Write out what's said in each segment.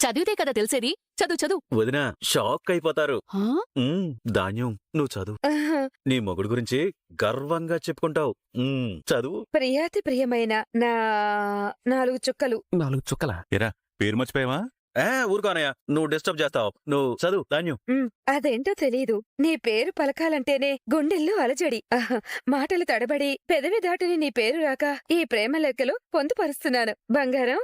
చదివితే కదా తెలిసేది. చదువు చదువు. వదినా షాక్ అయిపోతారు. హా? ధాన్యం నువ్వు చదువు. నీ మొగుడు గురించి గర్వంగా చెప్పుకుంటావు. చదువు. ప్రియాతి ప్రియమైన నా 4 చుక్కలు. 4 చుక్కలా? ఎరా పేరు మర్చిపోయావా? ఊరుకోనయ్యా, నువ్వు డిస్టర్బ్ చేస్తావు. నువ్వు చదువు ధాన్యం. అదేంటో తెలీదు, నీ పేరు పలకాలంటేనే గుండెల్లో అలజడి. మాటలు తడబడి పెదవి దాటిని నీ పేరు రాక ఈ ప్రేమ లెక్కలు పొందుపరుస్తున్నాను బంగారం.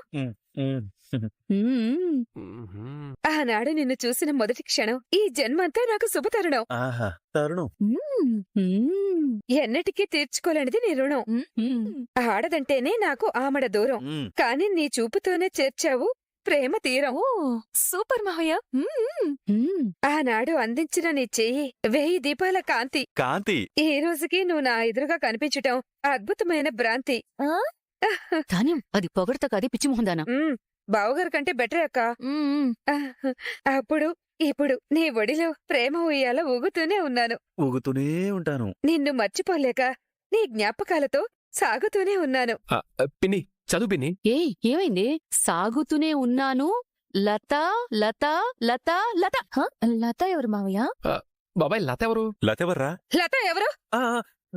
ఆనాడు నిన్ను చూసిన మొదటి క్షణం ఈ జన్మంతా నాకు శుభతరుణం. ఆహా తరుణం. ఎన్నటికీ తీర్చుకోలేనిది నీ రుణం. ఆడదంటేనే నాకు ఆమడ దూరం, కాని నీ చూపుతోనే చేర్చావు ప్రేమ తీరం. సూపర్ మావయ్య. ఆనాడు అందించిన నీ చెయ్యి 1000 దీపాల కాంతి. కాంతి. ఈ రోజుకి నువ్వు నా ఎదురుగా కనిపించటం అద్భుతమైన భ్రాంతి. ధాన్యం అది పొగడత కాది పిచ్చిమోహందానా. బావగారు కంటే బెటర్ అక్క. అప్పుడు ఇప్పుడు నీ ఒడిలో ప్రేమ ఉయ్యాల ఊగుతూనే ఉన్నాను. ఊగుతూనే ఉంటాను. నిన్ను మర్చిపోలేక నీ జ్ఞాపకాలతో సాగుతూనే ఉన్నాను. పిన్ని చదువు పిన్ని. ఏమైంది? సాగుతూనే ఉన్నాను. లత లత లత లత. లత ఎవరు మావయ్య? బాబాయ్ లత ఎవరు? లతెవర్రా? లత ఎవరు?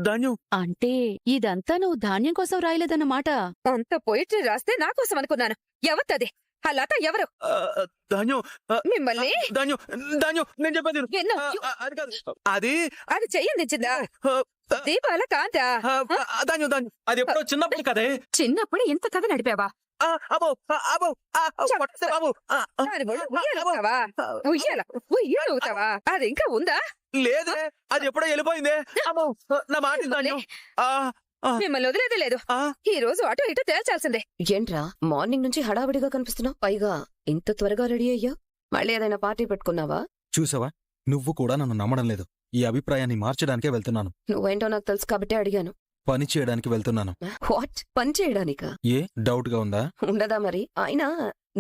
ధాన్యం. అంటే ఇదంతా నువ్వు ధాన్యం కోసం రాయలేదన్నమాట. అంత పోయిట్రీ రాస్తే నా కోసం అనుకున్నాను. ఎవత్తది ఆ లత ఎవరు? ధాన్యం. మిమ్మల్ని ధాన్యం ధాన్యం నేను చెప్పేది ఎన్నో అది కాదు. అది అది చెయ్యందించిందా? దీపాల కాంతా? ధాన్యం ధాన్యం అది ఎప్పుడో చిన్నప్పుడు కదే. చిన్నప్పుడు ఇంత కథ నడిపావా? అది ఇంకా ఉందా? లేదు, అది ఎప్పుడో వెళ్ళిపోయిందే. నా మాట ధాన్యం. మిమ్మల్ని వదిలేదే లేదు. ఈ రోజు అటు ఇటు తేల్చాల్సిందే. ఏంట్రా మార్నింగ్ నుంచి హడావిడిగా కనిపిస్తున్నావు? పైగా ఇంత త్వరగా రెడీ అయ్యా? మళ్ళీ ఏదైనా పార్టీ పెట్టుకున్నావా? చూసావా, నువ్వు కూడా నన్ను నమ్మడం లేదు. ఈ అభిప్రాయాన్ని మార్చడానికే వెళ్తున్నాను. నువ్వేంటో నాకు తెలుసు కాబట్టి అడిగాను. పని చేయడానికి వెళ్తున్నాను. వాట్? పని చేయడానికా? ఏ డౌట్ గా ఉందా? ఉండదా మరి. అయినా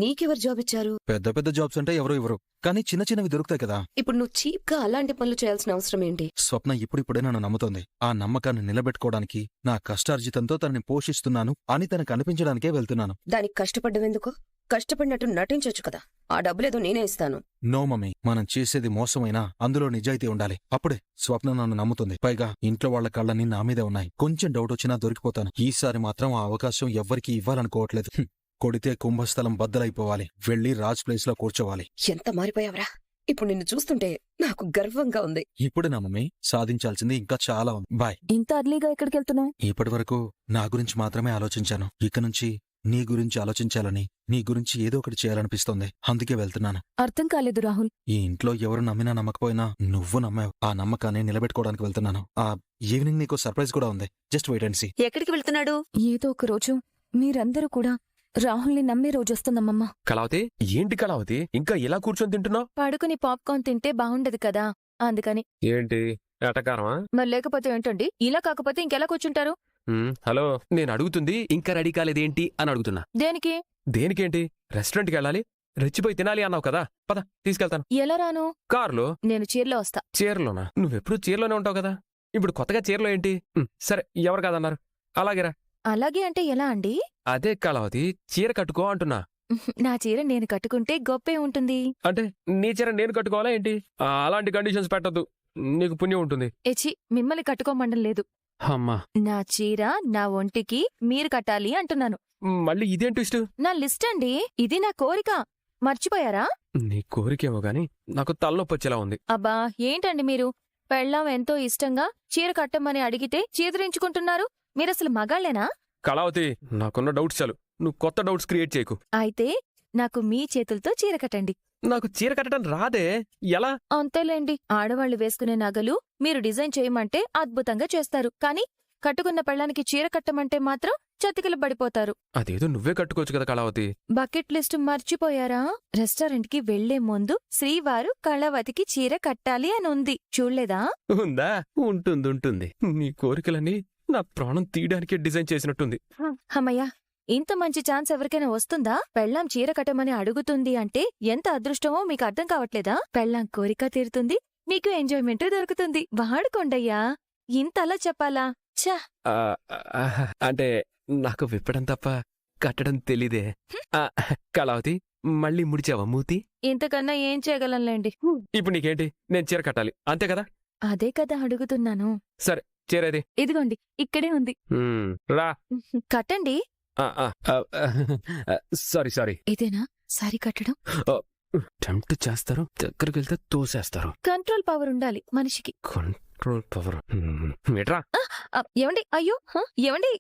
నీకెవరు జాబ్ ఇచ్చారు? పెద్ద పెద్ద జాబ్స్ అంటే ఎవరో ఇవ్వరు, కానీ చిన్న చిన్నవి దొరుకుతాయి కదా. ఇప్పుడు నువ్వు చీప్ గా అలాంటి పనులు చేయాల్సిన అవసరం ఏంటి? స్వప్న ఇప్పుడిప్పుడే నన్ను నమ్ముతోంది. ఆ నమ్మకాన్ని నిలబెట్టుకోవడానికి నా కష్టార్జితంతో తనని పోషిస్తున్నాను అని తనకు అనిపించడానికే వెళ్తున్నాను. దానికి కష్టపడ్డవెందుకు? కష్టపడినట్టు నటించొచ్చు కదా. ఆ డబ్బులేదో నేనే ఇస్తాను. నో మమ్మీ, మనం చేసేది మోసమైనా అందులో నిజాయితీ ఉండాలి. అప్పుడే స్వప్న నన్ను నమ్ముతుంది. పైగా ఇంట్లో వాళ్ల కళ్ళని నా మీదే ఉన్నాయి. కొంచెం డౌట్ వచ్చినా దొరికిపోతాను. ఈసారి మాత్రం ఆ అవకాశం ఎవ్వరికీ ఇవ్వాలనుకోవట్లేదు. కొడితే కుంభస్థలం బద్దలైపోవాలి. వెళ్లి రాజ్ ప్లేస్ లో కూర్చోవాలి. ఎంత మారిపోయావరా! ఇప్పుడు నిన్ను చూస్తుంటే నాకు గర్వంగా ఉంది. ఇప్పుడే నా మమ్మీ, సాధించాల్సింది ఇంకా చాలా ఉంది. బాయ్. ఇంత అర్లీగా ఎక్కడికి వెళ్తున్నావు? ఇప్పటి వరకు నా గురించి మాత్రమే ఆలోచించాను. ఇక నుంచి నీ గురించి ఆలోచించాలని, నీ గురించి ఏదో ఒకటి చేయాలనిపిస్తోంది. అందుకే వెళ్తున్నాను. అర్థం కాలేదు రాహుల్. ఈ ఇంట్లో ఎవరు నమ్మినా నమ్మకపోయినా నువ్వు నమ్మావు. ఆ నమ్మకాన్ని నిలబెట్టుకోవడానికి వెళ్తున్నాను. ఆ ఈవినింగ్ నీకు సర్ప్రైజ్ కూడా ఉంది. Just wait and see. ఎక్కడికి వెళ్తున్నాడు? ఏదో ఒక రోజు మీరందరూ కూడా రాహుల్ని నమ్మే రోజొస్తుందమ్మమ్మ. కళావతి, ఏంటి కళావతి ఇంకా ఇలా కూర్చొని తింటున్నావు? పడుకుని పాప్కార్న్ తింటే బాగుండదు కదా, అందుకని. ఏంటి ఎటకారమా? మరి లేకపోతే ఏంటండి? ఇలా కాకపోతే ఇంకెలా కూర్చుంటారు? హలో, నేను అడుగుతుంది ఇంకా రెడీ కాలేదేంటి అని అడుగుతున్నా. దేనికి? దేనికేంటి? రెస్టారెంట్కి వెళ్ళాలి, రెచ్చిపోయి తినాలి అన్నావు కదా. పద తీసుకెళ్తాను. ఎలా రాను? కారులో. నేను చీరలో వస్తా. చీరలోనా? నువ్వెప్పుడు చీరలోనే ఉంటావు కదా. ఇప్పుడు కొత్తగా చీరలో ఏంటి? సరే, ఎవరు కాదన్నారు. అలాగేరా. అలాగే అంటే ఎలా అండి? అదే కళావతి, చీర కట్టుకో అంటున్నా. నా చీర నేను కట్టుకుంటే గొప్పే ఉంటుంది. అంటే నీ చీర నేను కట్టుకోవాలా ఏంటి? అలాంటి కండిషన్స్ పెట్టద్దు, నీకు పుణ్యం ఉంటుంది. ఎచి, మిమ్మల్ని కట్టుకోమండం లేదు. అమ్మా, నా చీర నా ఒంటికి మీరు కట్టాలి అంటున్నాను. మళ్ళీ ఇదేం ట్విస్ట్? నా లిస్ట్ అండి, ఇది నా కోరిక. మర్చిపోయారా? నీ కోరికేమో గాని నాకు తలనొప్పి వచ్చేలా ఉంది. అబ్బా ఏంటండి మీరు? పెళ్ళాం ఎంతో ఇష్టంగా చీర కట్టమని అడిగితే చీదరించుకుంటున్నారు. మీరసలు మగాళ్లేనా? కళావతి, నాకున్న డౌట్స్ చాలు, నువ్వు కొత్త డౌట్స్ క్రియేట్ చేయకు. అయితే నాకు మీ చేతులతో చీర కట్టండి. నాకు చీర కట్టడం రాదే, ఎలా? అంతేలేండి, ఆడవాళ్లు వేసుకునే నగలు మీరు డిజైన్ చేయమంటే అద్భుతంగా చేస్తారు, కానీ కట్టుకున్న పెళ్ళానికి చీర కట్టమంటే మాత్రం చతికిల పడిపోతారు. అదేదో నువ్వే కట్టుకోవచ్చు కదా కళావతి. బకెట్ లిస్ట్ మర్చిపోయారా? రెస్టారెంట్ కి వెళ్లే ముందు శ్రీవారు కళావతికి చీర కట్టాలి అని ఉంది, చూడలేదా? ఉందా? ఉంటుంది. నీ కోరికలన్నీ నా ప్రాణం తీయడానికే డిజైన్ చేసినట్టుంది. అమ్మయ్యా, ఇంత మంచి ఛాన్స్ ఎవరికైనా వస్తుందా? పెళ్ళాం చీర కట్టమని అడుగుతుంది అంటే ఎంత అదృష్టమో మీకు అర్థం కావట్లేదా? పెళ్ళాం కోరిక తీరుతుంది, మీకు ఎంజాయ్మెంట్ దొరుకుతుంది. వాడుకోండయ్యా, ఇంతలా చెప్పాలా? ఛా! అంటే నాకు విప్పడం తప్ప కట్టడం తెలీదే. కళావతి, మళ్ళీ ముడిచావా మూతి? ఇంతకన్నా ఏం చేయగలంలేండి. ఇప్పుడు నీకేంటి? నేను చీర కట్టాలి అంతే కదా? అదే కదా అడుగుతున్నాను. చీరేది ఇదిగోండి, ఇక్కడే ఉంది. రా. కట్టండి. సారీ. ఇదేనా సారీ కట్టడం? టెంప్ట్ చేస్తారు, దగ్గరికి వెళ్తే తోసేస్తారు. కంట్రోల్ పవర్ ఉండాలి మనిషికి. Control power. ఏట్రా ఏమండి? అయ్యో ఏమండి?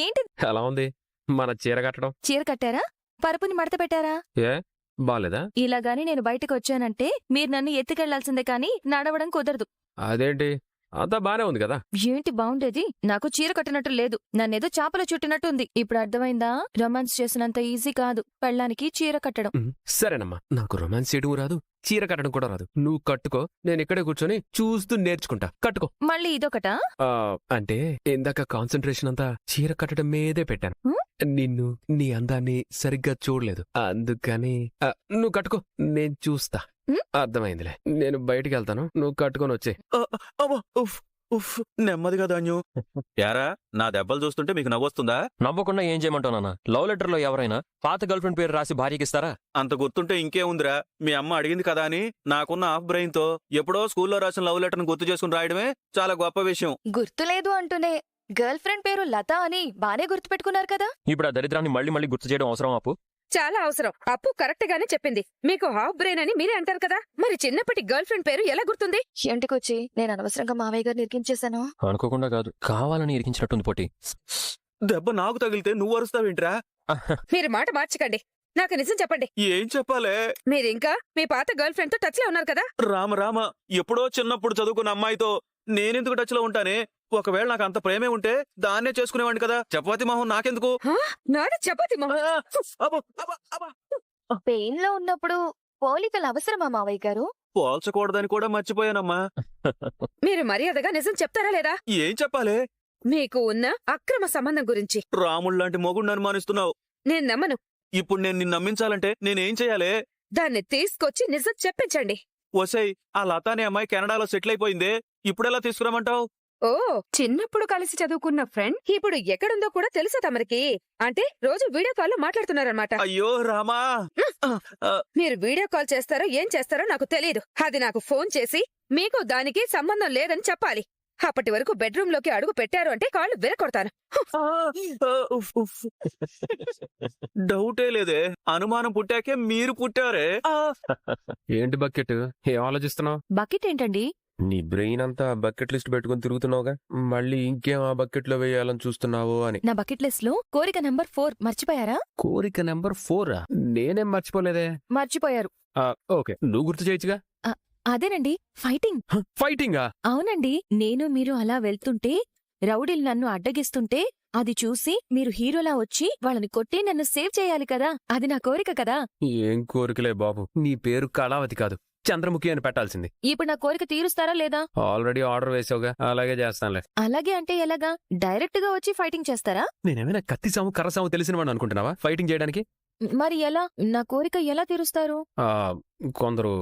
ఏంటి ఎలా ఉంది మన చీర కట్టడం? చీర కట్టారా? పరుపుని మడత పెట్టారా? ఏ బాలేదా? ఇలాగాని నేను బయటకు వచ్చానంటే మీరు నన్ను ఎత్తుకెళ్లాల్సిందే కానీ నడవడం కుదరదు. అదేంటి, అంతా బానే ఉంది కదా. ఏంటి బాగుండేది? నాకు చీర కట్టినట్టు లేదు, నన్నేదో చాపలో చుట్టినట్టుంది. ఇప్పుడు అర్థమైందా? రొమాన్స్ చేసినంత ఈజీ కాదు పెళ్ళానికి చీర కట్టడం. సరేనమ్మా, నాకు రొమాన్స్ చేయడం రాదు, చీర కట్టడం కూడా రాదు. నువ్వు కట్టుకో, నేను ఇక్కడే కూర్చొని చూస్తూ నేర్చుకుంటా. కట్టుకో. మళ్ళీ ఇదొకటా? అంటే ఇందాక కాన్సన్ట్రేషన్ అంతా చీర కట్టడం మీదే పెట్టాను. నిన్ను, నీ అందాన్ని సరిగ్గా చూడలేదు, అందుకని నువ్వు కట్టుకో, నేను చూస్తా. అర్థమైందిలే, నేను బయటికి వెళ్తాను, నువ్వు కట్టుకొని వచ్చే. నెమ్మదిగా ధాన్యం. యారా, నా దెబ్బలు చూస్తుంటే మీకు నవ్వొస్తుందా? నవ్వకుండా ఏం చేయమంటావు నాన్న? లవ్ లెటర్ లో ఎవరైనా పాత గర్ల్ ఫ్రెండ్ పేరు రాసి భార్యకిస్తారా? అంత గుర్తుంటే ఇంకేముందిరా, మీ అమ్మ అడిగింది కదా అని నాకున్న హాఫ్ బ్రెయిన్ తో ఎప్పుడో స్కూల్లో రాసిన లవ్ లెటర్ను గుర్తు చేసుకుని రాయడమే చాలా గొప్ప విషయం. గుర్తులేదు అంటూనే గర్ల్ ఫ్రెండ్ పేరు లత అని బానే గుర్తుపెట్టుకున్నారు కదా. ఇప్పుడు ఆ దరిద్రాన్ని మళ్ళీ మళ్ళీ గుర్తు చేయడం అవసరం అప్పు? చాలా అవసరం. అప్పు కరెక్ట్ గానే చెప్పింది. మీకు హాఫ్ బ్రెయిన్ అని మీరే అంటారు కదా, మరి చిన్నప్పటి గర్ల్ ఫ్రెండ్ పేరు ఎలా గుర్తుంది? ఇంటికొచ్చి నేను అనవసరంగా మావయ్య గారిని ఇరికించేశాను. అనుకోకుండా కాదు, కావాలని ఇరికించినట్టుంది పోటీ. దెబ్బ నాకు తగిలితే నువ్వు అరుస్తావేంట్రా? మీరు మాట మార్చకండి, నాకు నిజం చెప్పండి. ఏం చెప్పాలే? మీరింకా మీ పాత గర్ల్ ఫ్రెండ్ తో టచ్ లో ఉన్నారు కదా? రామ ఎప్పుడో చిన్నప్పుడు చదువుకున్న అమ్మాయితో నేనెందుకు టచ్ లో ఉంటానే? ఒకవేళ నాకు అంత ప్రేమే ఉంటే దాన్నే చేసుకునేవాడిని కదా. చపాతి మొహం నాకెందుకు? నాది చపాతి పెయిన్ లో ఉన్నప్పుడు పోలికలు అవసరమా మావయ్య గారు? పోల్చకూడదని కూడా మర్చిపోయానమ్మా. మీరు మర్యాదగా నిజం చెప్తారా లేదా? ఏం చెప్పాలి? మీకు ఉన్న అక్రమ సంబంధం గురించి. రాముళ్లాంటి మొగుడిని అనుమానిస్తున్నావు. నేను నమ్మను. ఇప్పుడు నేను నిన్ను నమ్మించాలంటే నేనేం చెయ్యాలి? దాన్ని తీసుకొచ్చి నిజం చెప్పించండి. ఒసేయ్, ఆ లత అనే అమ్మాయి కెనడాలో సెటిల్ అయిపోయిందే, ఇప్పుడెలా తీసుకురామంటావు? ఓ, చిన్నప్పుడు కలిసి చదువుకున్న ఫ్రెండ్ ఇప్పుడు ఎక్కడుందో కూడా తెలుసా తమరికి? అంటే రోజు వీడియో కాల్ లో మాట్లాడుతున్నారన్నమాట. అయ్యో రామా. మీరు వీడియో కాల్ చేస్తారో ఏం చేస్తారో నాకు తెలియదు. అది నాకు ఫోన్ చేసి మీకు దానికి సంబంధం లేదని చెప్పాలి. అప్పటి వరకు బెడ్రూమ్ లోకి అడుగు పెట్టారు అంటే కాళ్ళు విరకొడతాను. డౌటే లేదే, అనుమానం పుట్టాకే మీరు పుట్టారే. ఏంటి బకెట్, ఏం ఆలోచిస్తున్నావు? బకెట్ ఏంటండి? నీ బ్రెయిన్ అంతా బకెట్ లిస్ట్ పెట్టుకుని తిరుగుతున్నావుగా, మళ్ళీ ఇంకేం ఆ బకెట్ లో వేయాలని చూస్తున్నావు అని. నా బకెట్ లిస్ట్ లో కోరిక నంబర్ 4 మర్చిపోయారా? కోరిక నెంబర్ 4? నేనేం మర్చిపోలేదే. మర్చిపోయారు. ఓకే, నువ్వు గుర్తు చేయొచ్చుగా. అదేనండి, ఫైటింగ్. ఫైటింగా? అవునండి, నేను మీరు అలా వెళ్తుంటే రౌడీలు నన్ను అడ్డగిస్తుంటే అది చూసి మీరు హీరోలా వచ్చి వాళ్ళని కొట్టి నన్ను సేవ్ చేయాలి కదా. అది నా కోరిక కదా. ఏం కోరికలే బాబు, నీ పేరు కళావతి కాదు, చంద్రముఖి అని పెట్టాల్సింది. ఇప్పుడు నా కోరిక తీరుస్తారా లేదా? ఆల్రెడీ ఆర్డర్ వేసావుగా, అలాగే చేస్తానులే. అలాగే అంటే ఎలాగా? డైరెక్ట్ గా వచ్చి ఫైటింగ్ చేస్తారా? నేనేమైనా కత్తి సాము కర్ర సాము తెలిసిన వాడు అనుకుంటున్నావా ఫైటింగ్ చేయడానికి? మరి ఎలా? నా కోరిక ఎలా తీరుస్తారు? కొందరు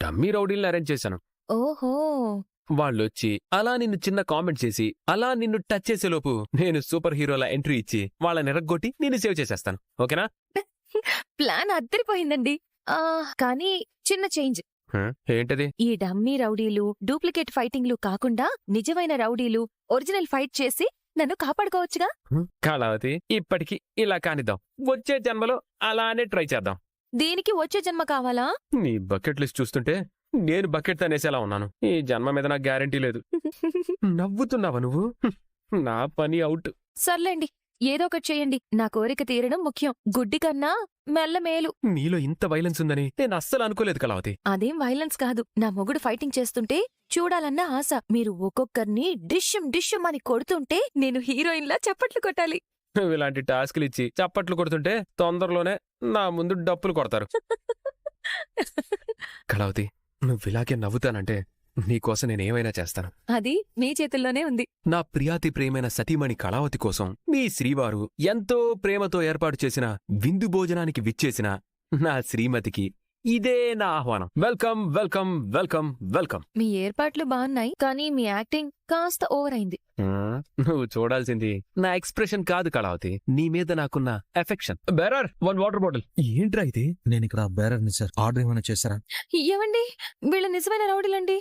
డమ్మీ రౌడీల్ని అరేంజ్ చేశాను. ఓహో, వాళ్ళొచ్చి అలా నిన్ను చిన్న కామెంట్ చేసి అలా నిన్ను టచ్ చేసేలోపు నేను సూపర్ హీరోలా ఎంట్రీ ఇచ్చి వాళ్ళని ఎరగ్గొట్టి నిన్ను సేవ్ చేసేస్తాను. ఓకేనా? ప్లాన్ అద్దరిపోయిందండి. కానీ చిన్న చేంజ్. ఏంటది? ఈ డమ్మీ రౌడీలు, డూప్లికేట్ ఫైటింగ్లు కాకుండా నిజమైన రౌడీలు ఒరిజినల్ ఫైట్ చేసి నన్ను కాపాడుకోవచ్చుగా. కళావతి, ఇప్పటికి ఇలా కానిద్దాం, వచ్చే జన్మలో అలానే ట్రై చేద్దాం. దీనికి వచ్చే జన్మ కావాలా? నీ బకెట్ లిస్ట్ చూస్తుంటే నేను బకెట్ తనేసేలా ఉన్నాను. ఈ జన్మ మీద నాకు గ్యారంటీ లేదు. నవ్వుతున్నావా నువ్వు? నా పని అవుట్. సర్లేండి, ఏదో ఒకటి చెయ్యండి. నా కోరిక తీరడం ముఖ్యం, గుడ్డి కన్నా మెల్లమేలు. నీలో ఇంత వైలెన్స్ ఉందని నేను అస్సలు అనుకోలేదు కళావతి. అదేం వైలెన్స్ కాదు, నా మొగుడు ఫైటింగ్ చేస్తుంటే చూడాలన్న ఆశ. మీరు ఒక్కొక్కరిని డిష్యం డిష్యం అని కొడుతుంటే నేను హీరోయిన్లా చప్పట్లు కొట్టాలి. నువ్వు ఇలాంటి టాస్క్లు ఇచ్చి చప్పట్లు కొడుతుంటే తొందరలోనే నా ముందు డప్పులు కొడతారు. కళావతి, నువ్వు ఇలాగే నవ్వుతానంటే నీకోసం నేనేమైనా చేస్తాను. అది మీ చేతుల్లోనే ఉంది. నా ప్రియాతి ప్రేమైన సతీమణి కళావతి కోసం మీ శ్రీవారు ఎంతో ప్రేమతో ఏర్పాటు చేసిన విందు భోజనానికి విచ్చేసిన నా శ్రీమతికి ఇదే నా ఆహ్వానం. Welcome welcome welcome welcome. మీ ఏర్పాట్లు బాగున్నాయి, కానీ మీ యాక్టింగ్ కాస్త ఓవర్ అయింది. నువ్వు చూడాల్సింది నా ఎక్స్ప్రెషన్ కాదు కళావతి, నీ మీద నాకున్న ఎఫెక్షన్. Bearer 1 water bottle. ఏంట్రా ఇది? నేను ఇక్కడ బేరర్ని సార్. ఆర్డర్ ఏమైనా చేశారా? ఏవండి, వీళ్ళ నిజమైన రౌడీలండి.